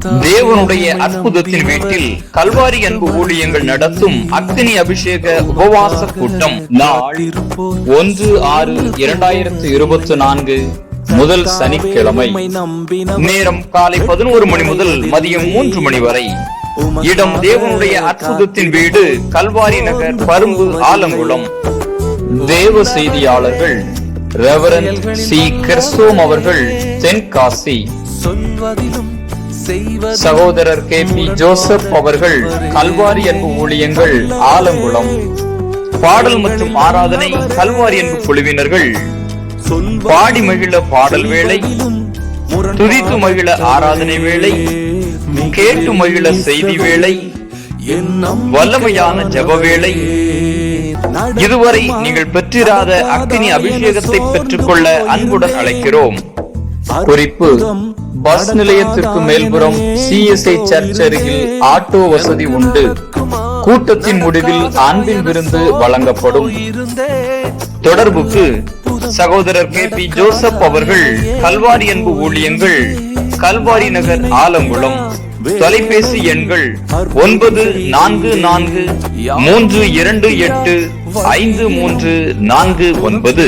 தேவனுடைய அற்புதத்தின் வீட்டில் கல்வாரி அன்பு ஊழியங்கள் நடத்தும் அக்னி அபிஷேக உபவாச கூட்டம் நாள் 1/6/2024 முதல் சனிக்கிழமை. நேரம் காலை 11 மணி முதல் மதியம் 3 மணி வரை. இடம் தேவனுடைய அற்புதத்தின் வீடு, கல்வாரி நகர், பரும்பு, ஆலங்குளம். தேவ செய்தியாளர்கள் ரெவரண்ட் சி. கிறிஸ்தோம் அவர்கள், தென்காசி. சகோதரர் கே. பி. ஜோசப் அவர்கள், கல்வாரி அன்பு ஊழியங்கள், ஆலங்குளம். பாடல் மற்றும் ஆராதனை கல்வாரி அன்பு குழுவினர்கள். பாடி மகிழ பாடல் வேளை, துதித்து மகிழ ஆராதனை வேளை, கேட்டு மகிழ செய்தி வேளை, வல்லமையான ஜெப வேளை. இதுவரை நீங்கள் பெற்றிராத அக்னி அபிஷேகத்தை பெற்றுக்கொள்ள அன்புடன் அழைக்கிறோம். குறிப்பு: பஸ் நிலையத்திற்கு மேல்புறம் CSI சர்ச் அருகில் ஆட்டோ வசதி உண்டு. கூட்டத்தின் முடிவில் அன்பின் விருந்து வழங்கப்படும். தொடர்புக்கு சகோதரர் கே. பி. ஜோசப் அவர்கள், கல்வாரி அன்பு ஊழியங்கள், கல்வாரி நகர், ஆலங்குளம். தொலைபேசி எண்கள் 9443285349.